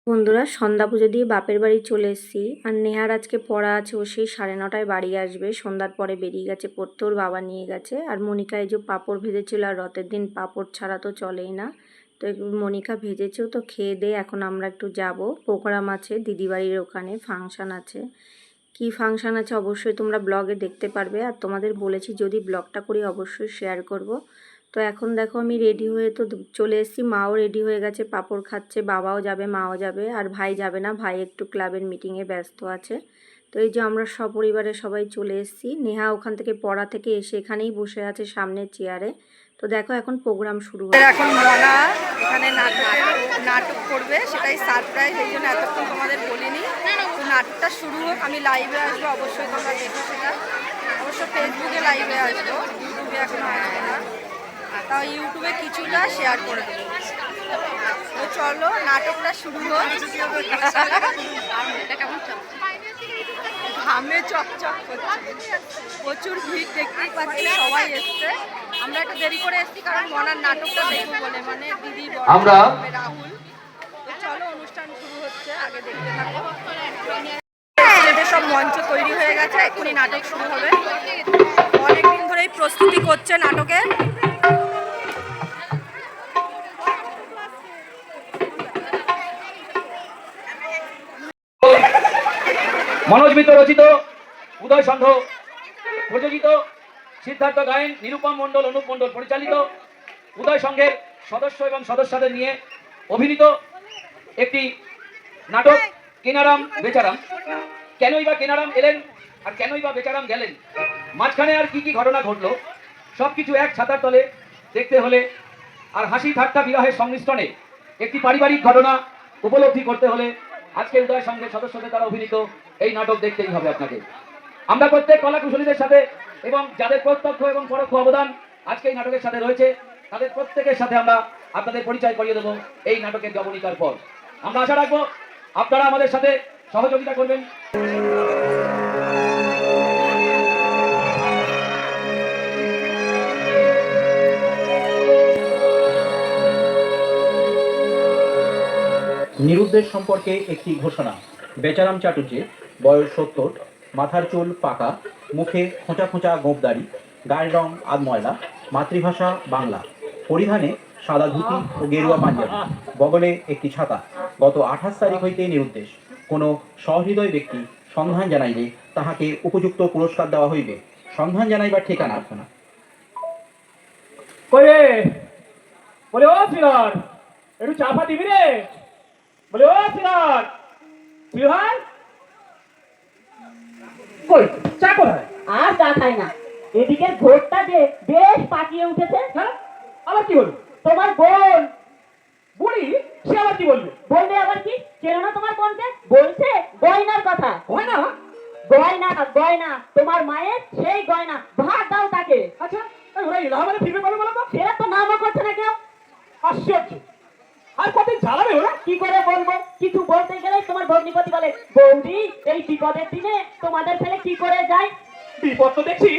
বন্ধুরা, সন্ধ্যা পুজো দিয়ে বাপের বাড়ি চলে এসেছি। আর নেহার আজকে পড়া আছে, ও সেই 9:30টায় বাড়ি আসবে। সন্ধ্যার পরে বেরিয়ে গেছে পড়তে, ওর বাবা নিয়ে গেছে। আর মনিকা এই যে পাঁপড় ভেজেছিল, আর রথের দিন পাঁপড় ছাড়া তো চলেই না। তো মনিকা ভেজেছেও, তো খেয়ে দিয়ে এখন আমরা একটু যাব প্রোগ্রাম আছে দিদিবাড়ির ওখানে, ফাংশান আছে। কি ফাংশান আছে অবশ্যই তোমরা ব্লগে দেখতে পারবে। আর তোমাদের বলেছি যদি ব্লগটা করি অবশ্যই শেয়ার করব। তো এখন দেখো আমি রেডি হয়ে তো চলে এসেছি, মাও রেডি হয়ে গেছে, পাঁপড় খাচ্ছে, বাবাও যাবে, মাও যাবে, আর ভাই যাবে না, ভাই একটু ক্লাবের মিটিংয়ে ব্যস্ত আছে। তো এই যে আমরা সপরিবারে সবাই চলে এসেছি। নেহা ওখান থেকে পড়া থেকে এসে এখানেই বসে আছে সামনের চেয়ারে। তো দেখো এখন প্রোগ্রাম শুরু হচ্ছে। এখন মনা এখানে নাটক করবে, সেটাই সারপ্রাইজ, এই জন্য এতক্ষণ তোমাদের বলিনি। তো নাটকটা শুরু হোক, আমি লাইভে আসবো, অবশ্যই তোমরা দেখো সেটা। অবশ্য ফেসবুকে লাইভে আসবো, ইউটিউবে এখনো আসবো না, তাও ইউটিউবে কিছুটা শেয়ার করে দেবো। তো চলো নাটকটা শুরু হোক। ঘামে চকচক করছে, প্রচুর ভিড় দেখতেই পাচ্ছি, সবাই এসছে। আমরা একটু দেরি করে এসেছি কারণ মনার নাটকটা দেখবো বলে, মানে দিদি আমরা রাহুল। তো চলো অনুষ্ঠান শুরু হচ্ছে, আগে দেখতে থাকো। সব মঞ্চ তৈরি হয়ে গেছে, এক্ষুনি নাটক শুরু হবে। অনেকদিন ধরেই প্রস্তুতি করছে নাটকের। মনোজ মিত্র রচিত, উদয় সংঘ প্রযোজিত, সিদ্ধার্থ গায়েন, নিরুপম মণ্ডল, অনুপ মণ্ডল পরিচালিত, উদয় সংঘের সদস্য এবং সদস্যদের নিয়ে অভিনীত একটি নাটক কেনারাম বেচারাম। কেনই বা কেনারাম এলেন আর কেনই বা বেচারাম গেলেন, মাঝখানে আর কি কি ঘটনা ঘটলো, সবকিছু এক ছাতার তলে দেখতে হলে আর হাসি ঠাট্টা বিরহের সংমিশ্রণে একটি পারিবারিক ঘটনা উপলব্ধি করতে হলে আজকে উদয় সংঘের সদস্যদের দ্বারা অভিনীত এই নাটক দেখতেই হবে আপনাকে। আমরা প্রত্যেক কলাকুশলীদের সাথে এবং যাদের প্রত্যক্ষ এবং পরোক্ষ অবদান আজকে এই নাটকের সাথে রয়েছে, তাদের প্রত্যেকের সাথে আমরা আপনাদের পরিচয় করিয়ে দেবো এই নাটকের জবনিকার পর। আমরা আশা রাখবো আপনারা আমাদের সাথে সহযোগিতা করবেন। নিরুদ্দেশ সম্পর্কে একটি ঘোষণা। বেচারাম চাটুর্যে, বয়স 70, মাথার চুল পাকা, মুখে খোঁচা খোঁচা গোঁপদাড়ি, গায়ের রং আধময়লা, মাতৃভাষা বাংলা, পরিধানে সাদা ধুতি ও গেরুয়া পাঞ্জাবি, বগলে একটি ছাতা। গত 28 তারিখ হইতে নিরুদ্দেশ। কোনো সহৃদয় ব্যক্তি সন্ধান জানাইলে তাহাকে উপযুক্ত পুরস্কার দেওয়া হইবে। সন্ধান জানাইবার ঠিকানা না। কইরে বলে, ও সিনার একটু চা ফা দিবি রে? বলে, ও সিনার সিহার কই চা কোথায়? আর চা খাই না। এদিকে ঘোরটা যে বেশ পাকিয়ে উঠেছে। হ্যাঁ, আবার কি হলো? তোমার বোন বুড়ি, সে আবার কি বলবে? বলবে আবার কি? চেনো না তোমার বোনকে? বলছে গয়নার কথা। গয়না? গয়না গয়না, তোমার মায়ের সেই গয়না। ভাত দাও তাকে। আচ্ছা, ওরা ইলাহাবাদে ফিরবে বলো বলো তো? সেটা তো নামও করছে না কেউ। আশ্চর্য, আর কতদিন জ্বালাবে ওরা? কি করে বলবো? কিছু বলতে গেলেই তোমার ভগ্নিপতি বলে, বৌদি এই বিপদের দিনে তোমাদের ফেলে কি করে যায়? বিপদ তো দেখছি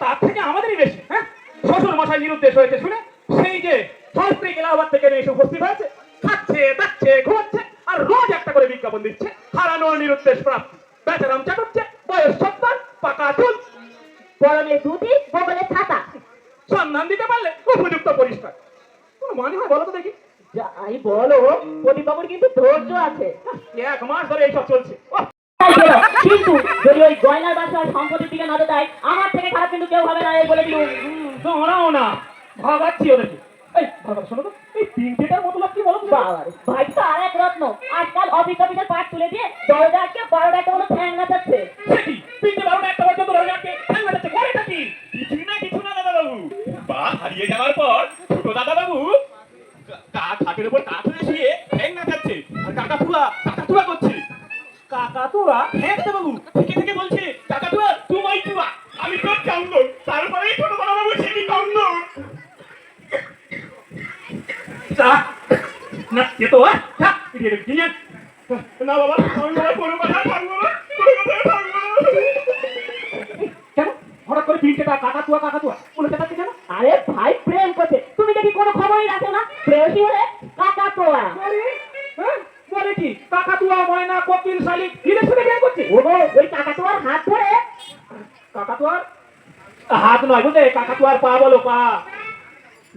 তার থেকে আমাদেরই বেশি। হ্যাঁ, শ্বশুর মশাই নিরুদ্দেশ হয়েছে শুনে সেই যে শাস্ত্রী এলাহাবাদ থেকে এসে উপস্থিত হয়েছে, খাচ্ছে দাচ্ছে ঘুমাচ্ছে আর রোজ একটা করে বিজ্ঞাপন দিচ্ছে হারানো নিরুদ্দেশ প্রাপ্তি। বেচারাম চাটুচ্ছে, বয়স 70, পাকা চুল, পরনে ধুতি, বগলে ছাতা। সন্ধান দিতে পারলে উপযুক্ত পরিষ্কার। কোনো মানে হয় বলো তো দেখি? যাই বলো, প্রদীপবাবুর কিন্তু ধৈর্য আছে। 1 মাস ধরে এইসব চলছে। কিন্তু যদি ওই গয়নার বাসার সম্পত্তির দিকে নজর দেয়, আমার থেকে খারাপ কিন্তু কেউ হবে না, এই বলে দিলুম। দাঁড়াও না, ভাগাচ্ছি ওদেরকে। এই ভাগা, শোনো তো, এই তিনটেটার মতলব কি বলো? বাবারে, ভাই তো আর এক রত্ন। আজকাল অফিস অফিসের পাট তুলে দিয়ে দরজা আটকে 12টা একটা হলো ফ্যান নাচাচ্ছে। কি 3টে 12টা একটা পর্যন্ত রোজাকে ফ্যান বাজাচ্ছে? করেটা কি? কিছু না দাদা বাবু। বা হারিয়ে যাওয়ার পর ছোট দাদা বাবু খাটের উপর কাঠ হয়ে শুয়ে ফ্যান নাচাচ্ছে আর কাকাতুয়া করছে। কাকাতুয়া? হ্যাঁ দাদা বাবু, থেকে বলছে কাকাতুয়া তোমায় তুয়া, আমি তো কাউন্ডন। তারপরেই ছোট দাদা বাবু সেটি কাউন্ডন। না কে তো না বাবা, আমি কোনো কথা থাকবো না, কেন হঠাৎ করে 3টে কাকাতুয়া বলে চাচ্ছি কেন? আরে ভাই প্রেম করছে, তুমি দেখি কোনো খবরই রাখো না। প্রেয়সী হলে কাকা তোয়া। বলে কি? কাকাতুয়া ময়না কোকিল শালিক এদের সাথে বিয়ে করছে। ও গো, ওই কাকাতুয়ার হাত ধরে কাকাতুয়ার হাত নয় বুঝলে, কাকাতুয়ার পা বলো, পা।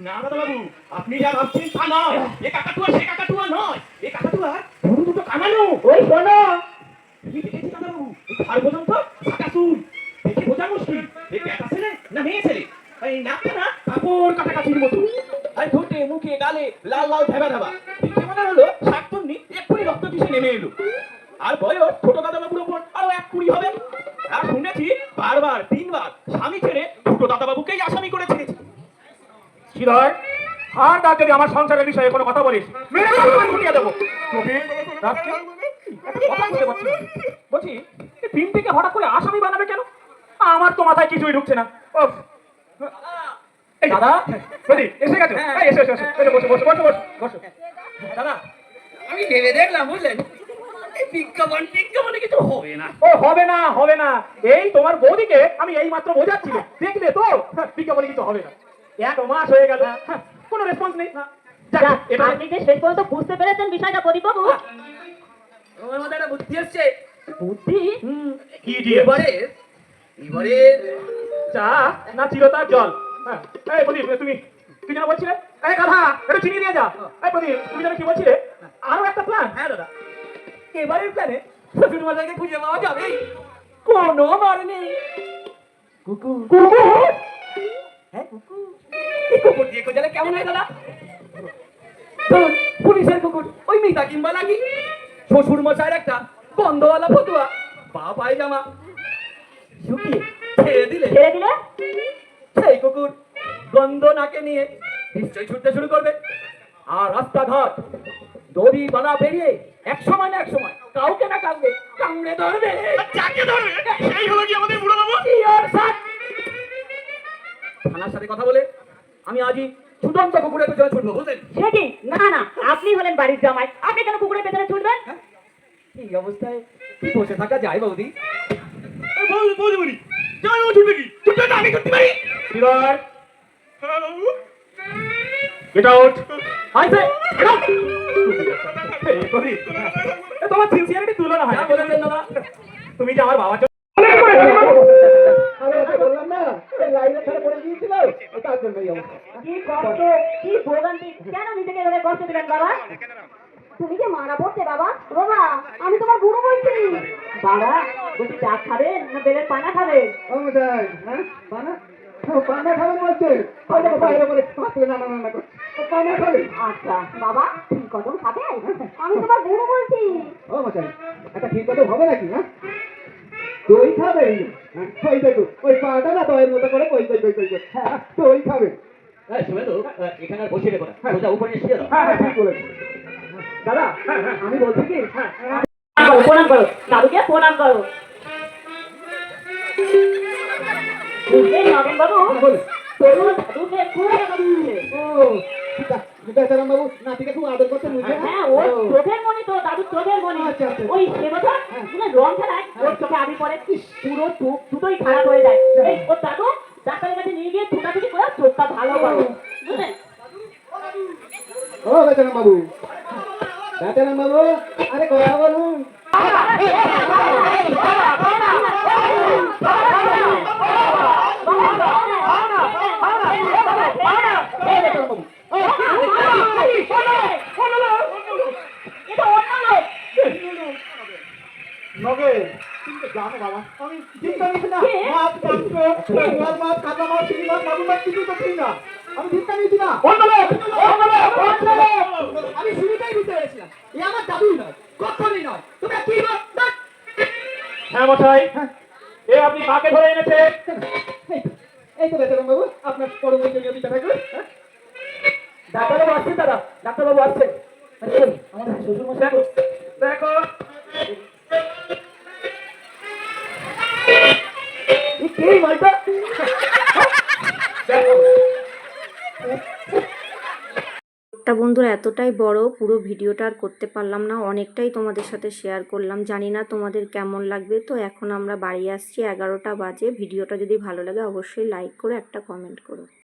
না দাদা বাবু, আপনি যা ভাবছেন তা নয়। এ কাকাতুয়া সে কাকাতুয়া নয়, এ কাকাতুয়া দুটো দুটো কামানো। ওই শোনো, কি দেখেছি দাদা বাবু, এই ঘর পর্যন্ত ফাঁকা চুল, দেখে বোঝা মুশকিল এই বেটা ছেলে না মেয়ে ছেলে। এই নাকটা না কাপড় কাটাকাটির মতো, আর ঠোঁটে মুখে গালে লাল লাল ধেবা ধেবা, দেখে মনে হলো শাকচুন্নি এক্ষুনি রক্ত দিশে নেমে এলো। আর বয়স ছোট দাদা বাবুর ওপর আরো 1 হবে। আর শুনেছি বারবার 3বার স্বামী ছেড়ে ছোট দাদা বাবুকেই আসামি করে ছেড়েছে। শ্রীধর, আর তার যদি আমার সংসারের বিষয়ে কোনো কথা বলিস মেরে ঘুরিয়ে দেবো তোকে। কথা বলতে পারছি না। বলছি এই পিনটিকে হঠাৎ করে আসামি বানাবে কেন? আমার তো মাথায় কিছুই ঢুকছে না। ওফ। এই দাদা, প্রদীপ এসে গেছো? এই এসো এসো এসো, এসো, বসো বসো বসো বসো বসো। দাদা, আমি ভেবে দেখলাম বুঝলেন, এই বিজ্ঞাপনে কিছু হবে না। ও হবে না, হবে না। এই তোমার বৌদিকে আমি এই মাত্র বোঝাচ্ছিলাম, দেখলে তো বিজ্ঞাপনে কিছু হবে না। 1 মাস হয়ে গেল, কোনো রেসপন্স নেই। যাক, যাক, এটা আপনি যে শেষ পর্যন্ত বুঝতে পেরেছেন বিষয়টা প্রদীপবাবু। আমার মধ্যে একটা বুদ্ধি এসছে। বুদ্ধি? কি দিয়ে? এবারে চা না চিরতার জল? হ্যাঁ, এই প্রদীপ, তুই যেন বলছিলে, এই গাধা একটু চিনি দিয়ে যা। এই প্রদীপ, তুমি যেন কি বলছিলে আরো একটা প্ল্যান? হ্যাঁ দাদা, এবারের প্ল্যানে শ্বশুর মশাইকে খুঁজে পাওয়া যাবে কোনো বার নেই। কুকুর? কুকুর? হ্যাঁ কুকুর। এই কুকুর দিয়ে খোঁজালে কেমন হয় দাদা? ধরুন পুলিশের কুকুর, ওই মিতা কিংবা নাকি শ্বশুর মশাইয়ের একটা গন্ধওয়ালা ফতুয়া, পা পায়জামা শুকিয়ে ছেড়ে দিলে সেই কুকুর গন্ধ নাকে নিয়ে নিশ্চয়ই ছুটতে শুরু করবে। আর রাস্তাঘাট দড়ি বাঁধা পেরিয়ে এক সময় না এক সময় কাউকে না কাউকে কামড়ে ধরবে। যাকে ধরবে সেই হলো কি আমাদের বুড়ো বাবু। থানার সাথে কথা বলে আমি আজই ছুটন্ত কুকুরের পেছনে ছুটবো, বুঝলেন? সে কি? না না, আপনি হলেন বাড়ির জামাই, আপনি কেন কুকুরের পেছনে ছুটবেন? এই অবস্থায় কি বসে থাকা যায় বৌদি? বৌদি জামাই বাবু ছুটবে কি? ছুটবে না, আমি ছুটতে পারি। Sridhar, get out. আইসে তোমার সিনসিয়ারিটি তুলনা হয় না। বলেছেন দাদা, তুমি যে আমার বাবা বললাম না, এই লাইনে ছেড়ে পড়ে গিয়েছিল, তার জন্য এই অবস্থা। কি কষ্ট, কি ভোগান্তি, কেন নিজেকে এভাবে কষ্ট দিলেন বাবা? তুমি যে মারা পড়ছে বাবা। বাবা, আমি তোমার বুড়ো বলছি। বাবা, বলছি চা খাবেন না বেলের পানা খাবেন? ও মশাই, হ্যাঁ পানা? পানা খাবেন বলছে? বাইরে বলে না না না করছে, পানা খাবে। আচ্ছা বাবা, ঠিক কদম খাবে? আমি তোমার বুড়ো বলছি। ও মশাই, একটা ঠিক কথা হবে নাকি? হ্যাঁ দই খাবে? ওই দেখো ওই পাটা না দইয়ের মতো করে কই কই কই কই দই খাবে। শুনে তো এখানে আর বসে রেখো না, সোজা উপরে এসে দাও। হ্যাঁ হ্যাঁ ঠিক বলেছো দাদা। আমি বলছি কি, প্রণাম করো দাদুকে, প্রণাম করো। বুঝলেন নগেন বাবু, তরুণ দাদুকে খুব আদর করছে। ও বেচারাম বাবু নাতিকে খুব আদর করতে বুঝলে? হ্যাঁ, ওর চোখের মনি তো, দাদুর চোখের মনি। আচ্ছা, আচ্ছা। ওই সে বছর রং খেলায় ওর চোখে আবি পড়ে, পুরো চোখ দুটোই খারাপ হয়ে যায়। এই ওর দাদু ডাক্তারের কাছে নিয়ে গিয়ে ছুটাছুটি করে চোখটা ভালো করো, বুঝলেন? ও বেচারাম বাবু, বেচারাম বাবু, আরে কথা বলুন। নগে তুমি তো জানো বাবা, আমি চিন্তা নিচ্ছি না। মাছ মাংস লাল মাছ কাঁচা মাছ চিনি মাছ মাগুর মাছ কিছু তো খাই না, আমি চিন্তা নিচ্ছি না। আমি শুরুতেই বুঝতে পেরেছিলাম এ আমার দাদুই নয়, কখনই নয়। তোমরা কি হ্যাঁ মশাই, এ আপনি কাকে ধরে এনেছে? এই তো বেচারাম বাবু, আপনার পরম পিতা ঠাকুর। ডাক্তারবাবু আসছেন দাদা, ডাক্তারবাবু আসছেন। আমাদের শ্বশুর মশাই দেখো এই মালটা টা বন্ধুরা এতটাই বড়, পুরো ভিডিওটা আর করতে পারলাম না, অনেকটাই তোমাদের সাথে শেয়ার করলাম। জানি না তোমাদের কেমন লাগবে। তো এখন আমরা বাড়ি আসছি, 11টা বাজে। ভিডিওটা যদি ভালো লাগে অবশ্যই লাইক করে একটা কমেন্ট করো।